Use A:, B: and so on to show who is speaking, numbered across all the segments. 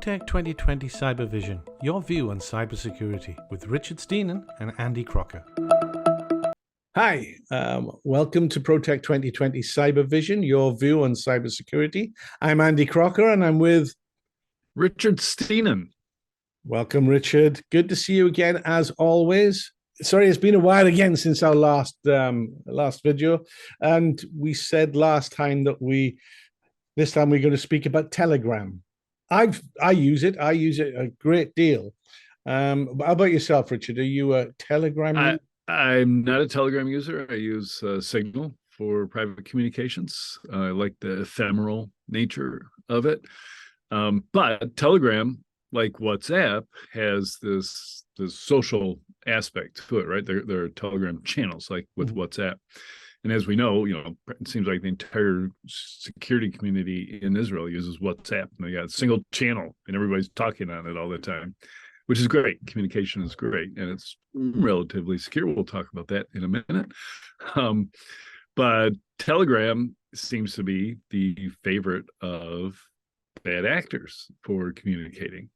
A: ProTech 2020 Cybervision, your view on cybersecurity with Richard Steenan and Andy Crocker. Hi, welcome to ProTech 2020 Cybervision, your view on cybersecurity. I'm Andy Crocker and I'm with
B: Richard Steenan.
A: Welcome, Richard. Good to see you again, as always. Sorry, it's been a while again since our last video, and we said last time that this time we're going to speak about Telegram. I use it a great deal. How about yourself, Richard? Are you a Telegram user?
B: I'm not a Telegram user. I use Signal for private communications. I like the ephemeral nature of it. But Telegram, like WhatsApp, has this social aspect to it, right? There are Telegram channels like with WhatsApp. And as we know, it seems like the entire security community in Israel uses WhatsApp. And they got a single channel and everybody's talking on it all the time, which is great. Communication is great and it's relatively secure. We'll talk about that in a minute. But Telegram seems to be the favorite of bad actors for communicating.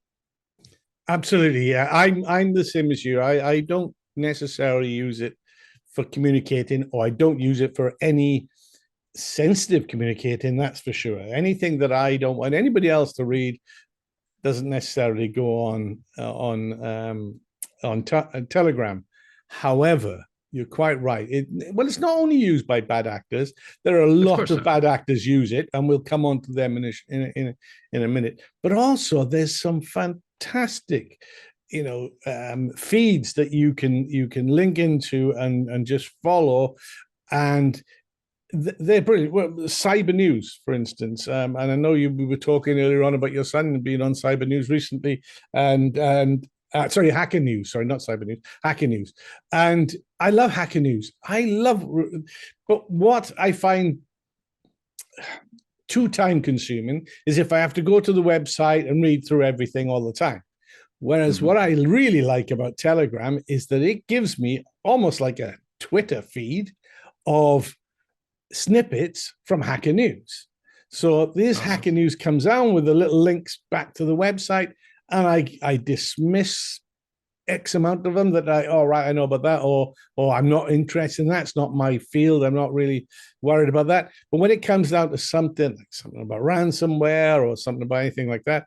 A: Absolutely, yeah. I'm the same as you. I don't necessarily use it for communicating, or I don't use it for any sensitive communicating, that's for sure. Anything that I don't want anybody else to read doesn't necessarily go on Telegram. However, you're quite right. It's not only used by bad actors. There are a lot of bad actors use it, and we'll come on to them in a minute. But also, there's some fantastic feeds that you can link into and just follow, and they're brilliant. Well, Cyber News, for instance, and I know we were talking earlier on about your son being on Cyber News recently, and sorry, Hacker News. Sorry, not Cyber News, Hacker News. And I love Hacker News. But what I find too time consuming is if I have to go to the website and read through everything all the time. Whereas what I really like about Telegram is that it gives me almost like a Twitter feed of snippets from Hacker News. So this Hacker News comes out with the little links back to the website, and I dismiss X amount of them that I know about that, or I'm not interested in that. It's not my field. I'm not really worried about that. But when it comes down to something about ransomware or something about anything like that,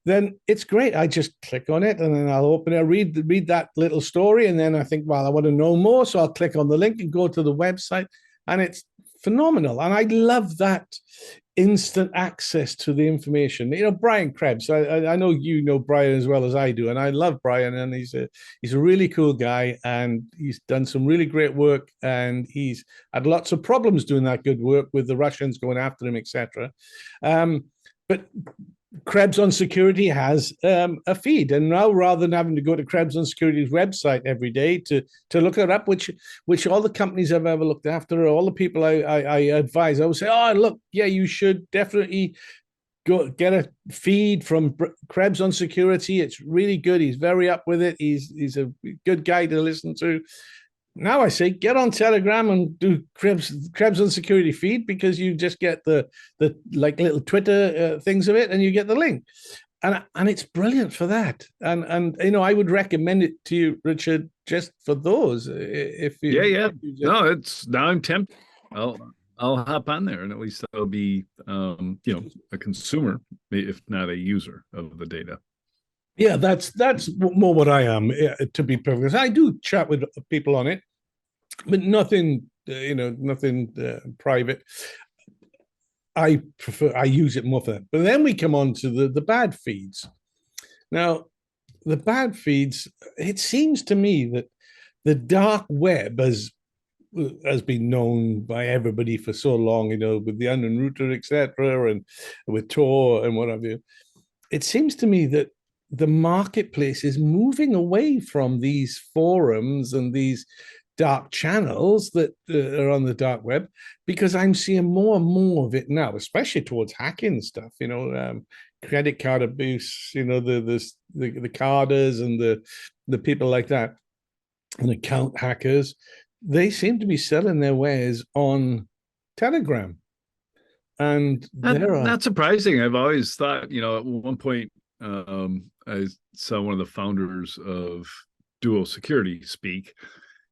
A: then it's great. I just click on it and then I'll open it, read that little story, and then I think, well, I want to know more, so I'll click on the link and go to the website, and it's phenomenal. And I love that instant access to the information. Brian Krebs, I know you know Brian as well as I do, and I love Brian, and he's a really cool guy, and he's done some really great work, and he's had lots of problems doing that good work with the Russians going after him, etc. But Krebs on Security has a feed, and now rather than having to go to Krebs on Security's website every day to look it up, which all the companies I've ever looked after, all the people I advise, I would say, oh, look, yeah, you should definitely go get a feed from Krebs on Security. It's really good. He's very up with it. He's a good guy to listen to. Now I say get on Telegram and do Krebs on Security feed, because you just get the like little Twitter things of it, and you get the link, and it's brilliant for that. And I would recommend it to you, Richard, just for those. If you
B: no, now I'm tempted. I'll hop on there, and at least I'll be a consumer, if not a user of the data.
A: Yeah, that's more what I am, to be perfect honest. I do chat with people on it, but nothing private. I use it more for that. But then we come on to the bad feeds. Now, the bad feeds, it seems to me that the dark web has been known by everybody for so long, with the onion router, etc., and with Tor and what have you. It seems to me that the marketplace is moving away from these forums and these dark channels that are on the dark web, because I'm seeing more and more of it now, especially towards hacking stuff, credit card abuse, the carders and the people like that, and account hackers. They seem to be selling their wares on Telegram. And
B: not surprising. I've always thought, at one point, I saw one of the founders of Dual Security speak,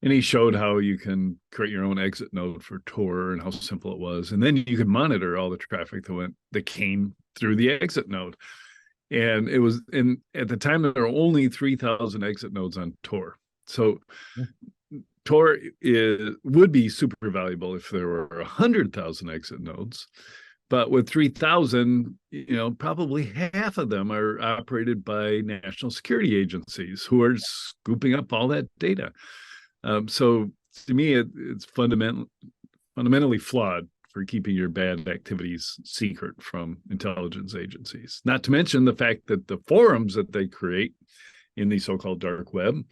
B: and he showed how you can create your own exit node for Tor and how simple it was, and then you could monitor all the traffic that came through the exit node. And it was at the time there were only 3,000 exit nodes on Tor, so Tor would be super valuable if there were 100,000 exit nodes. But with 3,000, probably half of them are operated by national security agencies who are scooping up all that data. So to me, it's fundamentally flawed for keeping your bad activities secret from intelligence agencies. Not to mention the fact that the forums that they create in the so-called dark web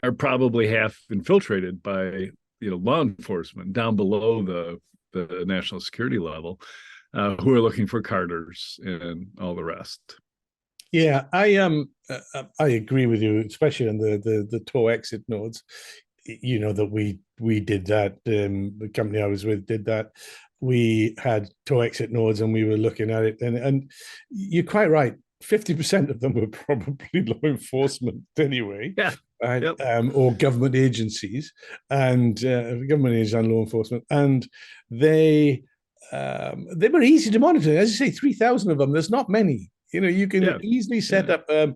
B: are probably half infiltrated by law enforcement down below the national security level, who are looking for Carters and all the rest.
A: Yeah, I agree with you, especially on the Tor exit nodes. That we did that. The company I was with did that. We had Tor exit nodes, and we were looking at it, and you're quite right. 50% of them were probably law enforcement anyway.
B: Yeah.
A: Right? Yep. Or government agencies and law enforcement, and they were easy to monitor. As you say, 3,000 of them. There's not many. You can easily set up, a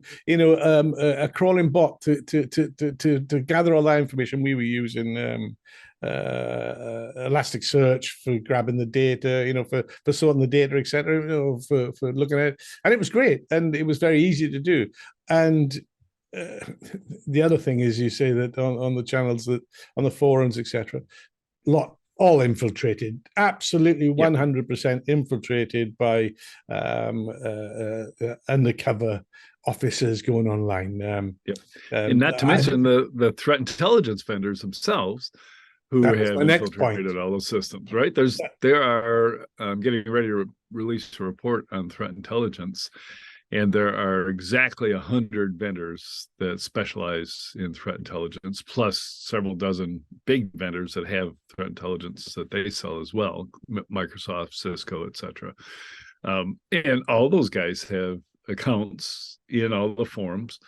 A: crawling bot to gather all that information. We were using Elasticsearch for grabbing the data, for sorting the data, etc. For looking at it, and it was great, and it was very easy to do. And the other thing is, you say that on the channels, that on the forums, etc., all infiltrated, absolutely 100% infiltrated by undercover officers going online.
B: And not to mention the threat intelligence vendors themselves, who have infiltrated all those systems, right? They are getting ready to release a report on threat intelligence, and there are exactly 100 vendors that specialize in threat intelligence, plus several dozen big vendors that have threat intelligence that they sell as well, Microsoft, Cisco, etc. And all those guys have accounts in all the forums,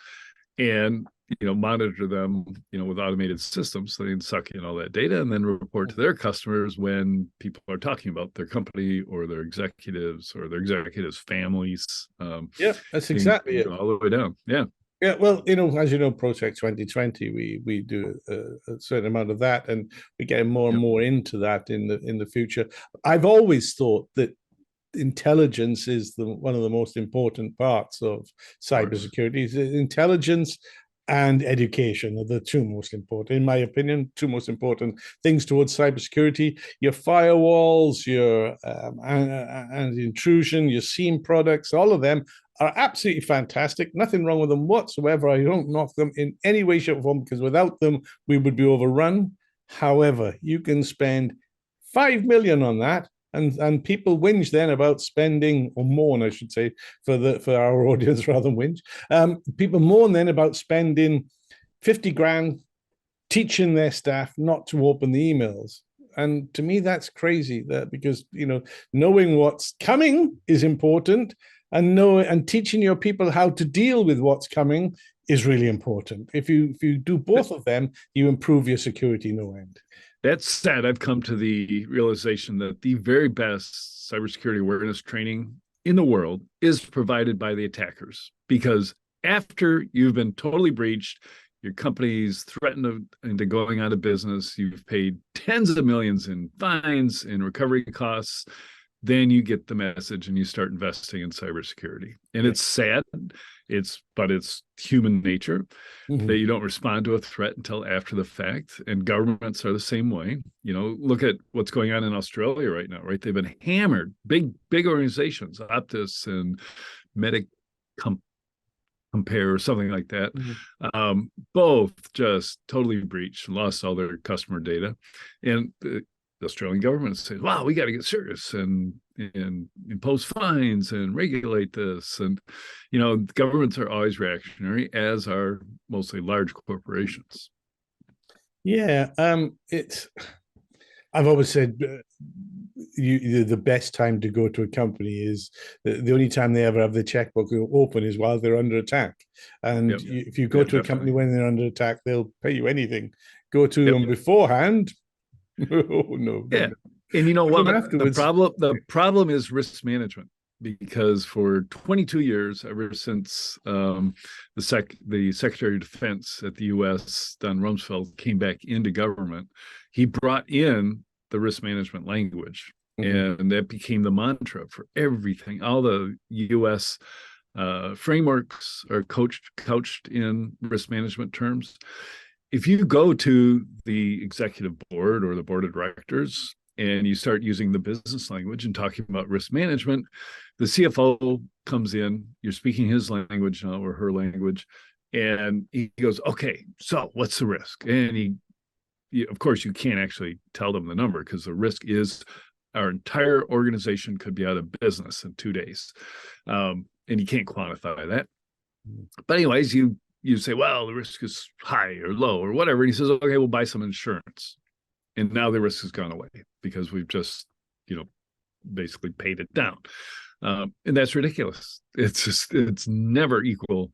B: and monitor them, with automated systems, so they can suck in all that data and then report to their customers when people are talking about their company or their executives or their executives' families.
A: That's exactly it.
B: All the way down. Yeah.
A: Yeah, well, as you know, Project 2020, we do a certain amount of that, and we get more and more into that in the future. I've always thought that intelligence is one of the most important parts of cybersecurity. Intelligence and education are the two most important, in my opinion, two most important things towards cybersecurity. Your firewalls, your anti-intrusion, your SIEM products, all of them are absolutely fantastic. Nothing wrong with them whatsoever. I don't knock them in any way, shape, or form, because without them, we would be overrun. However, you can spend 5 million on that, and people whinge then about spending, or mourn, I should say, for our audience rather than whinge. People mourn then about spending 50 grand teaching their staff not to open the emails. And to me, that's crazy. Because knowing what's coming is important, and teaching your people how to deal with what's coming is really important. If you do both of them, you improve your security no end.
B: That said, I've come to the realization that the very best cybersecurity awareness training in the world is provided by the attackers, because after you've been totally breached, your company's threatened into going out of business, you've paid tens of millions in fines and recovery costs, then you get the message and you start investing in cybersecurity. And it's sad, but it's human nature that you don't respond to a threat until after the fact. And governments are the same way. Look at what's going on in Australia right now, right? They've been hammered, big organizations, Optus and Medic Compare or something like that. Both just totally breached and lost all their customer data. And the Australian government said, wow, we got to get serious and impose fines and regulate this. And, governments are always reactionary, as are mostly large corporations.
A: Yeah. I've always said, the best time to go to a company is the only time they ever have the checkbook open is while they're under attack. And
B: Yep.
A: if you go
B: Yeah,
A: to a company
B: definitely.
A: when they're under attack, they'll pay you anything. Go to
B: Yep.
A: them beforehand. Oh no, but
B: Yeah. And you know
A: them
B: what?
A: afterwards.
B: The problem is risk management, because for 22 years, ever since the Secretary of Defense at the U.S., Don Rumsfeld, came back into government, he brought in the risk management language, and that became the mantra for everything. All the U.S. Frameworks are couched in risk management terms. If you go to the executive board or the board of directors and you start using the business language and talking about risk management, the CFO comes in, you're speaking his language now or her language, and he goes, okay, so what's the risk? And of course, you can't actually tell them the number, because the risk is our entire organization could be out of business in 2 days. And you can't quantify that. But anyways, you say, well, the risk is high or low or whatever. And he says, okay, we'll buy some insurance. And now the risk has gone away because we've just, basically paid it down. And that's ridiculous. It's never equal.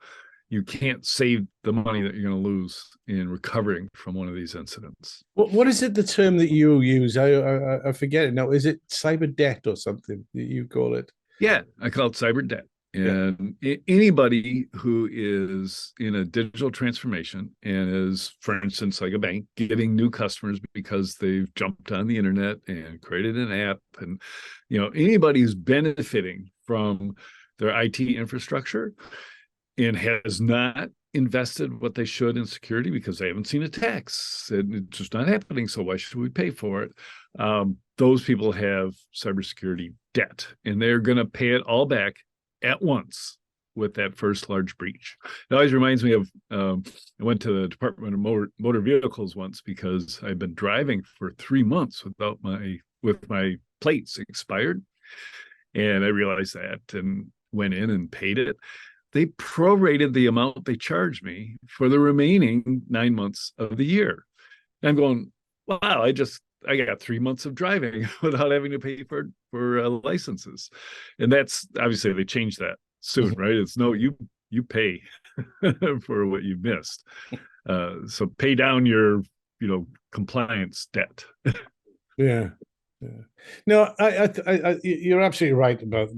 B: You can't save the money that you're going to lose in recovering from one of these incidents.
A: What is it, the term that you use? I forget it now. Is it cyber debt or something that you call it?
B: Yeah, I call it cyber debt.
A: Yeah.
B: And anybody who is in a digital transformation and is, for instance, like a bank, getting new customers because they've jumped on the internet and created an app, and anybody who's benefiting from their IT infrastructure and has not invested what they should in security because they haven't seen attacks, and it's just not happening, so why should we pay for it? Those people have cybersecurity debt, and they're going to pay it all back at once with that first large breach. It always reminds me of I went to the Department of Motor Vehicles once because I'd been driving for 3 months with my plates expired, and I realized that and went in and paid it. They prorated the amount they charged me for the remaining 9 months of the year. And I'm going, wow, I got 3 months of driving without having to pay for licenses. And that's obviously, they changed that soon, right? It's no, you pay for what you missed. So pay down your compliance debt.
A: Yeah. Yeah. No, you're absolutely right about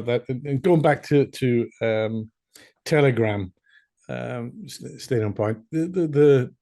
A: that. And going back to Telegram, staying on point, the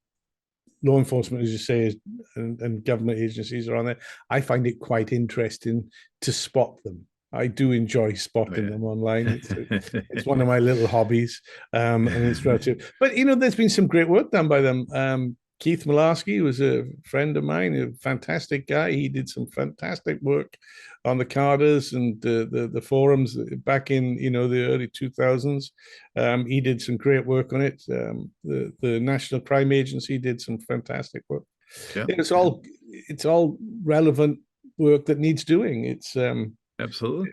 A: law enforcement, as you say, and government agencies are on there. I find it quite interesting to spot them. I do enjoy spotting them online. It's one of my little hobbies, and it's relative. But there's been some great work done by them. Keith Malarski was a friend of mine, a fantastic guy. He did some fantastic work on the Carders and the forums back in the early 2000s. He did some great work on it. The National Crime Agency did some fantastic work.
B: Yeah,
A: it's all relevant work that needs doing. It's
B: absolutely,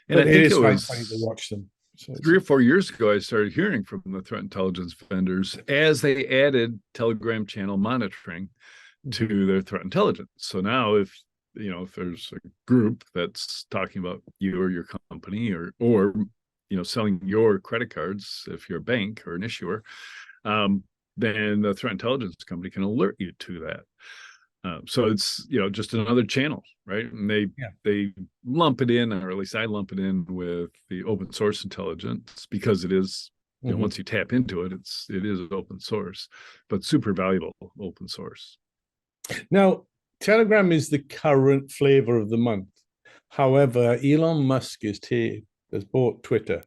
A: and I think it is quite funny to watch them.
B: So 3 or 4 years ago, I started hearing from the threat intelligence vendors as they added Telegram channel monitoring to their threat intelligence. So now if there's a group that's talking about you or your company or selling your credit cards, if you're a bank or an issuer, then the threat intelligence company can alert you to that. So it's just another channel, right? And they lump it in, or at least I lump it in with the open source intelligence, because it is once you tap into it, it is open source, but super valuable open source.
A: Now, Telegram is the current flavor of the month. However, Elon Musk has bought Twitter.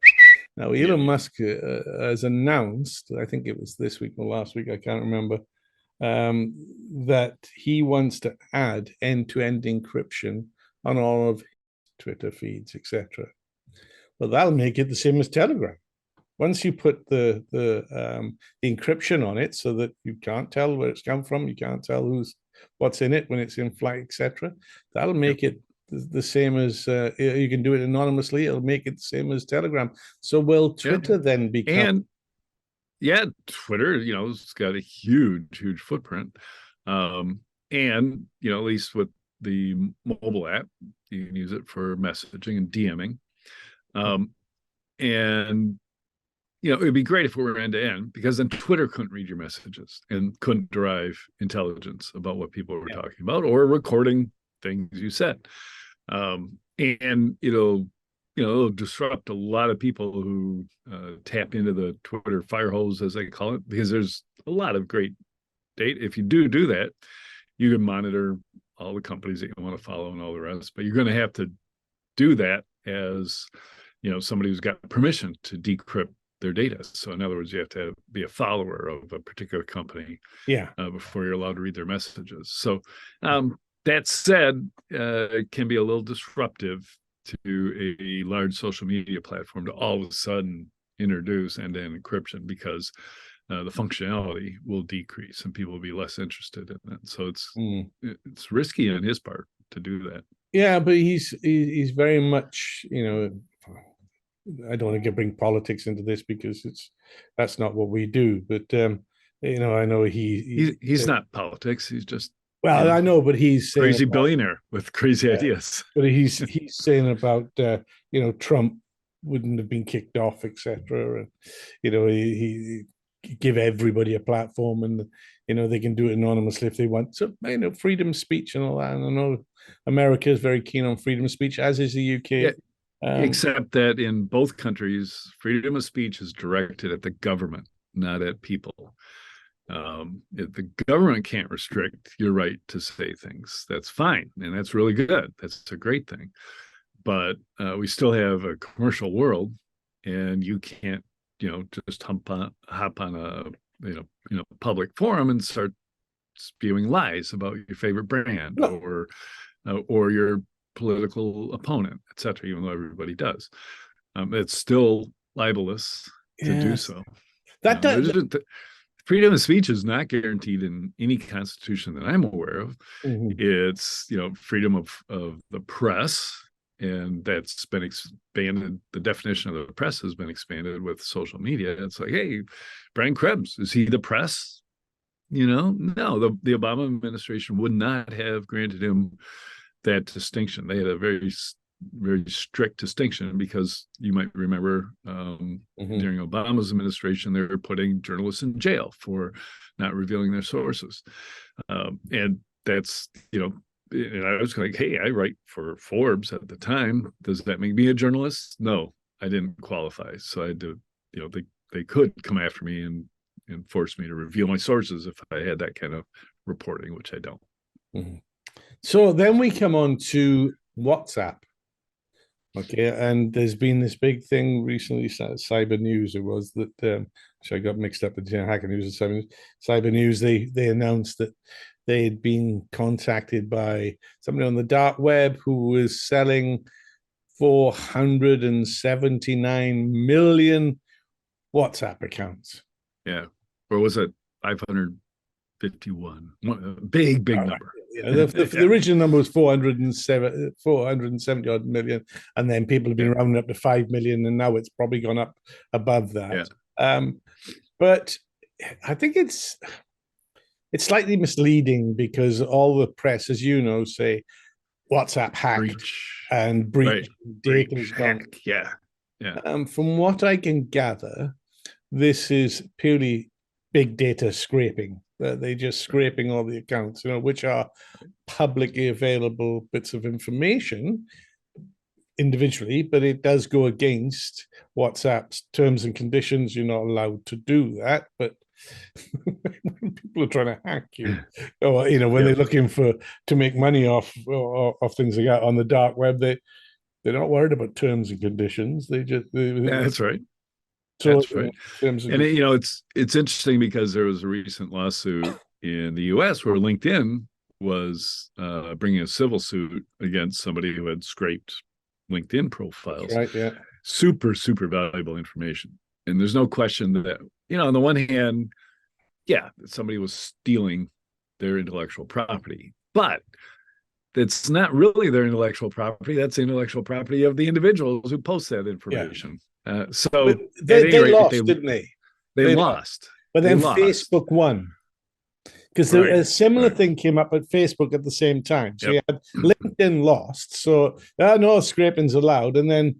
A: Now, Elon Musk has announced, I think it was this week or last week, I can't remember, that he wants to add end-to-end encryption on all of his Twitter feeds, etc. Well, that'll make it the same as Telegram. Once you put the encryption on it, so that you can't tell where it's come from, you can't tell what's in it when it's in flight, etc. That'll make it the same as you can do it anonymously. It'll make it the same as Telegram. So will Twitter then become?
B: And Twitter, it's got a huge footprint. And at least with the mobile app. You can use it for messaging and DMing. And it'd be great if it were end to end, because then Twitter couldn't read your messages and couldn't derive intelligence about what people were talking about or recording things you said. And it'll disrupt a lot of people who tap into the Twitter fire hose, as they call it, because there's a lot of great data. If you do that, you can monitor all the companies that you want to follow and all the rest, but you're going to have to do that as somebody who's got permission to decrypt their data. So in other words, you have to be a follower of a particular company before you're allowed to read their messages. So that said, it can be a little disruptive to a large social media platform to all of a sudden introduce end-to-end encryption, because the functionality will decrease and people will be less interested in it. So it's risky on his part to do that.
A: Yeah, but he's very much, I don't want to bring politics into this because that's not what we do. But I know
B: he's not politics. He's just
A: I know, but he's
B: crazy billionaire with crazy ideas.
A: But he's saying about Trump wouldn't have been kicked off, etc. And he give everybody a platform, and they can do it anonymously if they want. So freedom of speech and all that. And I know America is very keen on freedom of speech, as is the UK.
B: Yeah. Except that in both countries, freedom of speech is directed at the government, not at people. If the government can't restrict your right to say things, that's fine, and that's really good. That's a great thing. But we still have a commercial world, and you can't, just hop on a public forum and start spewing lies about your favorite brand or your political opponent, etc. Even though everybody does, it's still libelous to do so. Freedom of speech is not guaranteed in any constitution that I'm aware of. It's freedom of the press, and that's been expanded. The definition of the press has been expanded with social media. It's like, hey, Brian Krebs, is he the press? No, the Obama administration would not have granted him that distinction. They had a very, very strict distinction, because you might remember during Obama's administration, they were putting journalists in jail for not revealing their sources. And that's, and I was like, hey, I write for Forbes at the time. Does that make me a journalist? No, I didn't qualify. So I had to, they could come after me and force me to reveal my sources if I had that kind of reporting, which I don't.
A: So then we come on to WhatsApp. Okay, and there's been this big thing recently, Cyber News. It was that, I got mixed up with Hacker News and Cyber News. They announced that they had been contacted by somebody on the dark web who was selling 479 million WhatsApp accounts.
B: Yeah, or was it 551? Big number.
A: Yeah, the original number was 470 odd million, and then people have been rounding up to 5 million, and now it's probably gone up above that. But I think it's slightly misleading, because all the press, as you know, say WhatsApp hacked and breach, data is gone.
B: Yeah.
A: From what I can gather, this is purely big data scraping. They're just scraping all the accounts, which are publicly available bits of information individually, but it does go against WhatsApp's terms and conditions. You're not allowed to do that, but when people are trying to hack you, or when they're looking to make money off things like that on the dark web, they're not worried about terms and conditions.
B: That's right.
A: So,
B: that's right. And it's interesting, because there was a recent lawsuit in the U.S. where LinkedIn was bringing a civil suit against somebody who had scraped LinkedIn profiles.
A: Right. Yeah.
B: Super valuable information. And there's no question that, on the one hand, somebody was stealing their intellectual property, but it's not really their intellectual property. That's the intellectual property of the individuals who post that information. So
A: they lost, didn't they?
B: They lost.
A: But then Facebook won. because
B: Right.
A: a similar
B: Right.
A: thing came up at Facebook at the same time. So
B: Yep.
A: you had LinkedIn lost, so no scraping's allowed, and then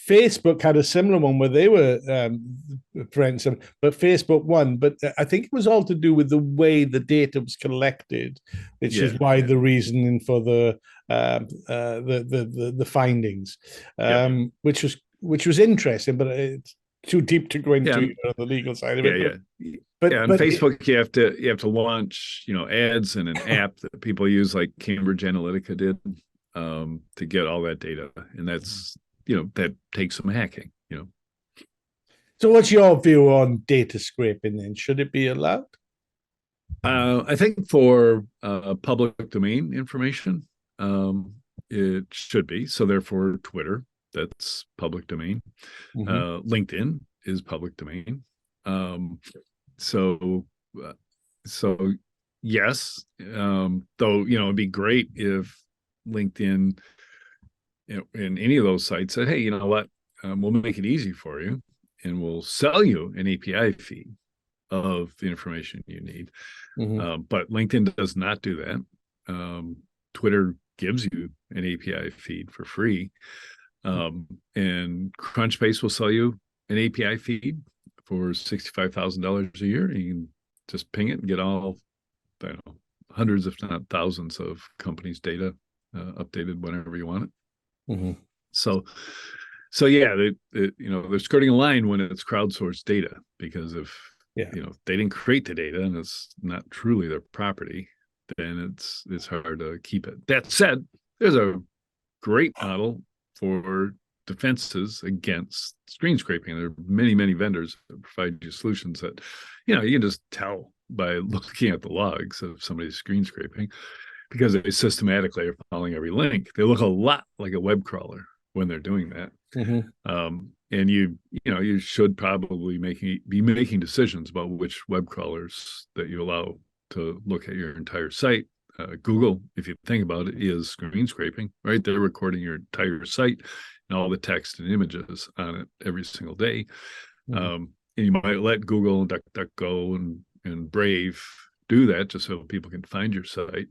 A: Facebook had a similar one where they were preventing some, but Facebook won. But I think it was all to do with the way the data was collected, which is
B: Yeah.
A: why
B: Yeah.
A: the reasoning for the findings,
B: Yep.
A: which was interesting, but it's too deep to go
B: Yeah.
A: into the legal side of
B: Yeah.
A: it.
B: Yeah.
A: But
B: Yeah, on
A: but
B: Facebook, you have to launch, ads in an app that people use, like Cambridge Analytica did, to get all that data, and that's that takes some hacking.
A: so, what's your view on data scraping? Then should it be allowed?
B: I think for public domain information, it should be. So therefore, Twitter, that's public domain. LinkedIn is public domain. So uh, so yes, though it'd be great if LinkedIn, in any of those sites said, hey, you know what, we'll make it easy for you, and we'll sell you an API feed of the information you need. But LinkedIn does not do that. Twitter gives you an API feed for free, and Crunchbase will sell you an API feed for $65,000 a year. You can just ping it and get all, I don't know, hundreds, if not thousands, of companies' data updated whenever you want it. So yeah, they're skirting a line when it's crowdsourced data, because if they didn't create the data and it's not truly their property, then it's hard to keep it. That said, there's a great model for defenses against screen scraping. There are many vendors that provide you solutions that you can just tell by looking at the logs of somebody's screen scraping, because they systematically are following every link. They look a lot like a web crawler when they're doing that. And you should probably be making decisions about which web crawlers that you allow to look at your entire site. Google, if you think about it, is screen scraping, right? They're recording your entire site and all the text and images on it every single day. And you might let Google and DuckDuckGo and Brave do that just so people can find your site.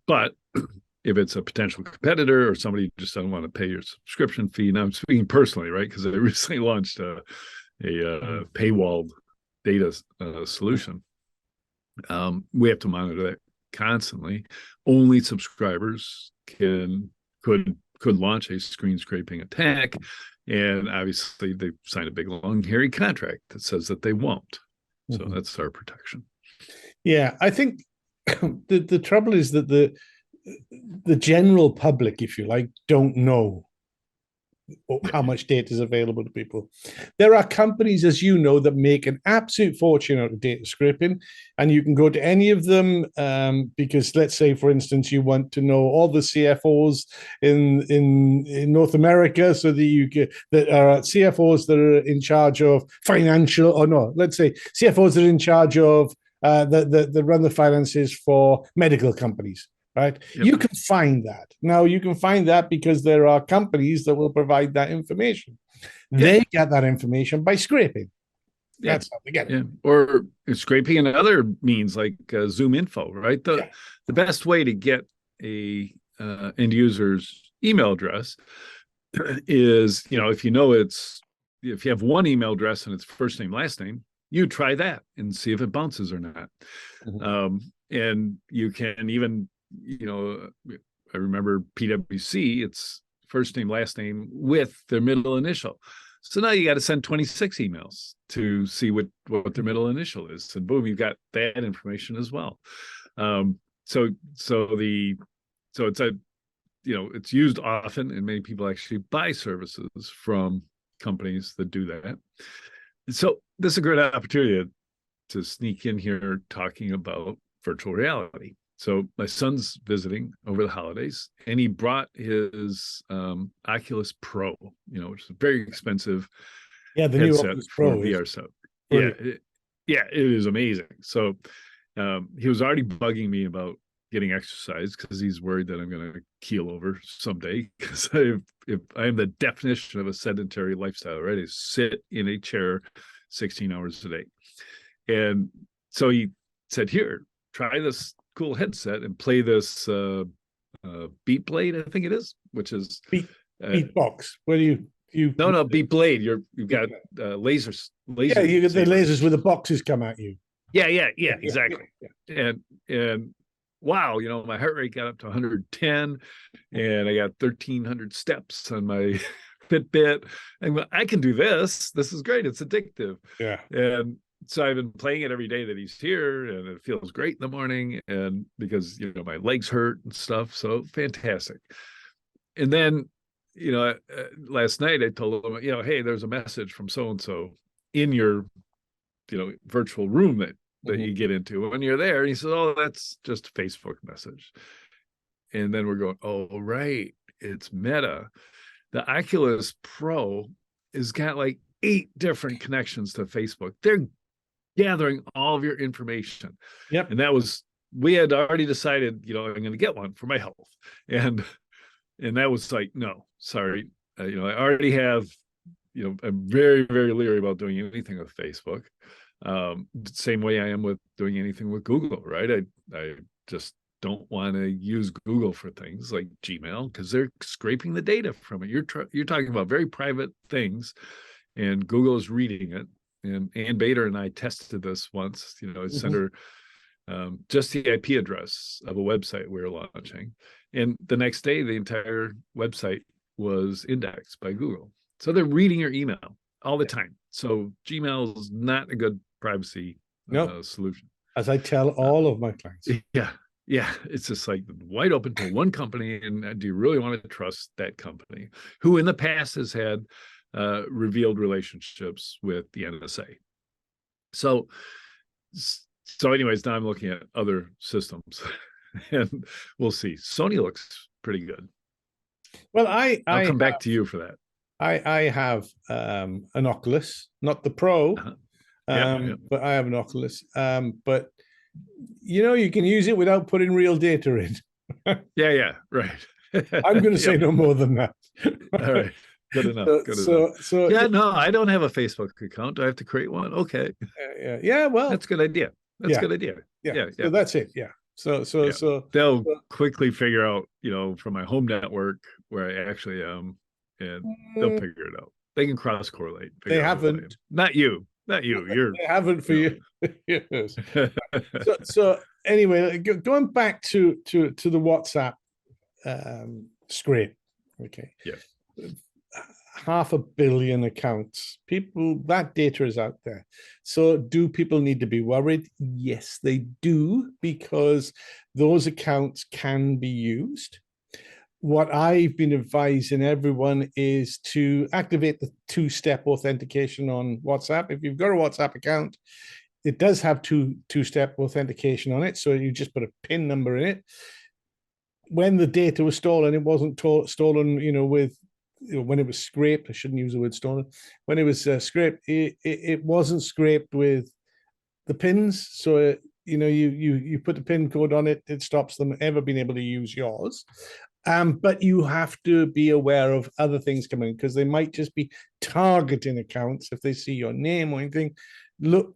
B: But if it's a potential competitor or somebody just doesn't want to pay your subscription fee, and I'm speaking personally, right? Because they recently launched a paywalled data solution. We have to monitor that constantly. Only subscribers could launch a screen scraping attack, and obviously they signed a big long hairy contract that says that they won't. So that's our protection.
A: Yeah, I think the trouble is that the general public, if you like, don't know how much data is available to people. There are companies, as you know, that make an absolute fortune out of data scraping, and you can go to any of them, because let's say, for instance, you want to know all the CFOs in North America, so that are CFOs that are in charge of financial, or no, let's say CFOs that are in charge of that run the finances for medical companies. Right.
B: Yep.
A: You can find that. Now, you can find that because there are companies that will provide that information. They get that information by scraping. That's how they get it.
B: Or scraping and other means like Zoom info, right? The best way to get a end user's email address is, if if you have one email address and it's first name, last name, you try that and see if it bounces or not. And you can even, I remember PwC, it's first name, last name with their middle initial. So now you got to send 26 emails to see what their middle initial is. And boom, you've got that information as well. So it's it's used often, and many people actually buy services from companies that do that. So this is a great opportunity to sneak in here talking about virtual reality. So my son's visiting over the holidays, and he brought his Oculus Pro, which is a very expensive
A: the new Oculus Pro
B: VR set. It is amazing. So he was already bugging me about getting exercise because he's worried that I'm going to keel over someday, because if I am the definition of a sedentary lifestyle, right? I sit in a chair 16 hours a day. And so he said, here, try this cool headset and play this Beat Blade, I think it is, which is
A: Beatbox. Where you
B: no Beat Blade. You've got lasers.
A: Yeah, you get the lasers where the boxes come at you.
B: Yeah, exactly. And wow, my heart rate got up to 110, and I got 1,300 steps on my Fitbit, and I can do this. This is great. It's addictive.
A: Yeah.
B: And so I've been playing it every day that he's here, and it feels great in the morning, and because my legs hurt and stuff. So fantastic. And then last night I told him, hey, there's a message from so and so in your virtual room that you get into when you're there. And he says, oh, that's just a Facebook message. And then we're going, oh, right, it's Meta. The Oculus Pro has got like 8 different connections to Facebook. They're gathering all of your information.
A: Yep.
B: And we had already decided, I'm going to get one for my health. And that was like, no, sorry. I already have, I'm very, very leery about doing anything with Facebook. Same way I am with doing anything with Google, right? I just don't want to use Google for things like Gmail because they're scraping the data from it. You're talking about very private things, and Google is reading it. And Ann Bader and I tested this once. I sent her just the IP address of a website we were launching, and the next day the entire website was indexed by Google. So they're reading your email all the time. So Gmail is not a good privacy solution.
A: As I tell all of my clients.
B: Yeah. It's just like wide open to one company. And do you really want to trust that company who in the past has had revealed relationships with the NSA? So anyways, now I'm looking at other systems and we'll see. Sony looks pretty good.
A: Well,
B: I'll come back to you for that.
A: I have an Oculus, not the Pro, but I have an Oculus. But you can use it without putting real data in.
B: Yeah, right.
A: I'm going to say no more than that.
B: All right, good enough. So yeah, no, I don't have a Facebook account. Do I have to create one? Okay.
A: Yeah. Well,
B: that's a good idea. That's a good idea. Yeah.
A: So that's it. Yeah. So
B: they'll quickly figure out, from my home network where I actually am, and they'll figure it out. They can cross correlate.
A: They haven't.
B: Not you. You're.
A: They haven't for you. Yes. So anyway, going back to the WhatsApp scrape. Okay.
B: Yeah.
A: 500 million accounts. People, that data is out there. So do people need to be worried? Yes, they do, because those accounts can be used. What I've been advising everyone is to activate the 2-step authentication on WhatsApp. If you've got a WhatsApp account, it does have two-step authentication on it. So you just put a PIN number in it. When the data was stolen, it wasn't stolen, when it was scraped. I shouldn't use the word stolen. When it was scraped, it wasn't scraped with the pins. So, you put the PIN code on it, it stops them ever being able to use yours. But you have to be aware of other things coming, because they might just be targeting accounts. If they see your name or anything,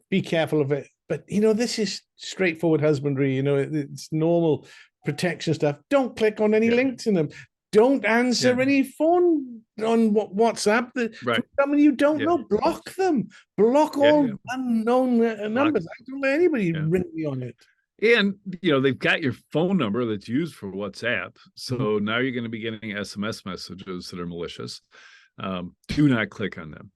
A: be careful of it. But, this is straightforward husbandry. It's normal protection stuff. Don't click on any links in them. Don't answer any phone on WhatsApp.
B: Right.
A: Someone you don't know, block them. Block all unknown numbers. I don't let anybody ring me on it.
B: And, they've got your phone number that's used for WhatsApp. So now you're going to be getting SMS messages that are malicious. Do not click on them.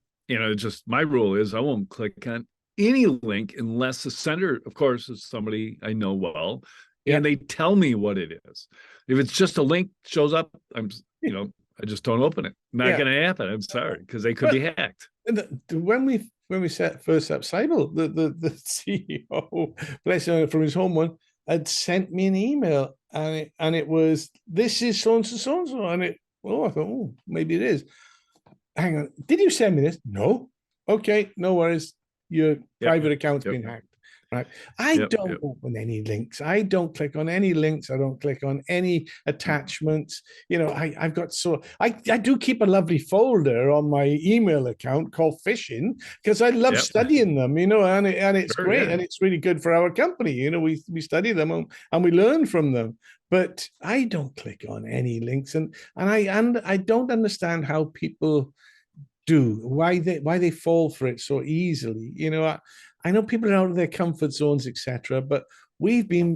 B: Just my rule is I won't click on any link unless the sender, of course, is somebody I know well, and they tell me what it is. If it's just a link shows up, I just don't open it. Not going to happen. I'm sorry, because they could be hacked.
A: When we first set up Cybele, the CEO, bless him, from his home one, had sent me an email, and it was, this is so and so, and I thought, maybe it is. Hang on, did you send me this? No. Okay, no worries. Your private account's been hacked. Right. I
B: Yep.
A: don't
B: Yep.
A: open any links. I don't click on any links. I don't click on any attachments. I've got I do keep a lovely folder on my email account called phishing because I love
B: Yep.
A: studying them, and it's
B: Sure.
A: great
B: Yeah.
A: and it's really good for our company. We study them and we learn from them. But I don't click on any links and I don't understand how people do, why they fall for it so easily. I know people are out of their comfort zones, etc. But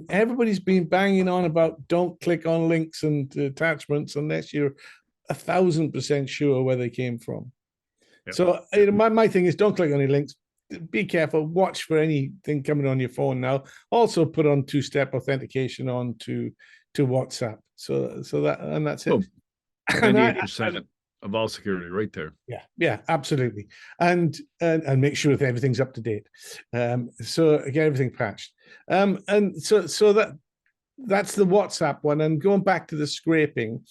A: everybody's been banging on about don't click on links and attachments unless you're 1,000% sure where they came from.
B: Yep.
A: So my thing is don't click on any links. Be careful. Watch for anything coming on your phone now. Also put on two-step authentication on to WhatsApp. So that's it.
B: Boom.
A: And
B: 98% of all security right there.
A: yeah, absolutely, and make sure that everything's up to date. So get everything patched. And so that's the WhatsApp one. And going back to the scraping,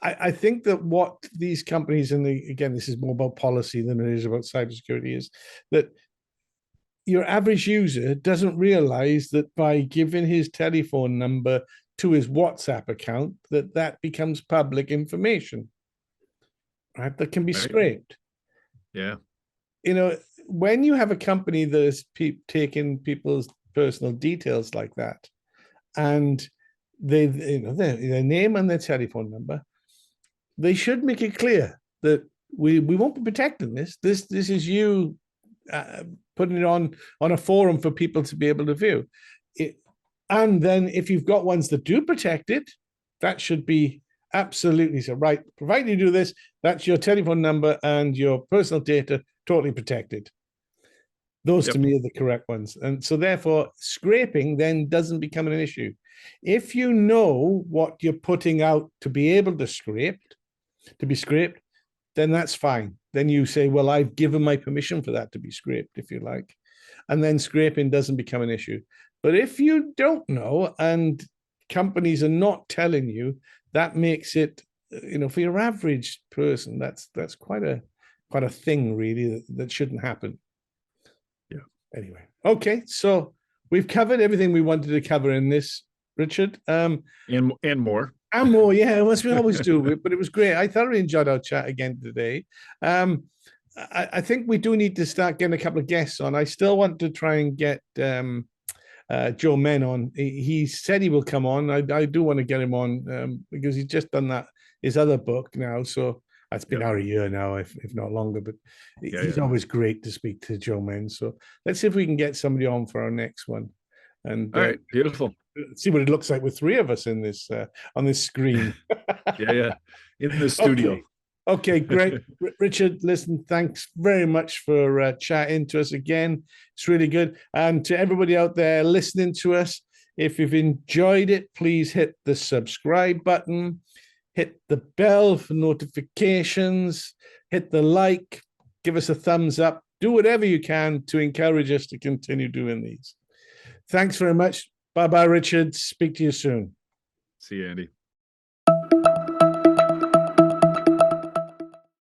A: I think that what these companies, and again, this is more about policy than it is about cybersecurity, is that your average user doesn't realize that by giving his telephone number to his WhatsApp account, that becomes public information, right? That can be scraped.
B: Yeah.
A: When you have a company that is taking people's personal details like that, and their name and their telephone number, they should make it clear that we won't be protecting this. This is you putting it on a forum for people to be able to view it. And then if you've got ones that do protect it, that should be absolutely so. Right, provided you do this, that's your telephone number and your personal data totally protected. Those to me are the correct ones. And so therefore, scraping then doesn't become an issue. If you know what you're putting out to be able to be scraped, then that's fine. Then you say, well, I've given my permission for that to be scraped, if you like. And then scraping doesn't become an issue. But if you don't know and companies are not telling you, that makes it, for your average person, that's quite a thing, really, that shouldn't happen.
B: Yeah.
A: Anyway, okay, so we've covered everything we wanted to cover in this, Richard.
B: And more.
A: And more, yeah, as we always do. But it was great. I thoroughly enjoyed our chat again today. I think we do need to start getting a couple of guests on. I still want to try and get Joe Men on. He said he will come on. I do want to get him on because he's just done his other book now. So it's been out a year now, if not longer. But he's always great to speak to Joe Men. So let's see if we can get somebody on for our next one. And
B: all right, beautiful.
A: See what it looks like with three of us in this on this screen.
B: yeah, in the studio.
A: Okay, great. Richard, listen, thanks very much for chatting to us again. It's really good. And to everybody out there listening to us, if you've enjoyed it, please hit the subscribe button, hit the bell for notifications, hit the like, give us a thumbs up, do whatever you can to encourage us to continue doing these. Thanks very much. Bye-bye, Richard. Speak to you soon.
B: See you, Andy.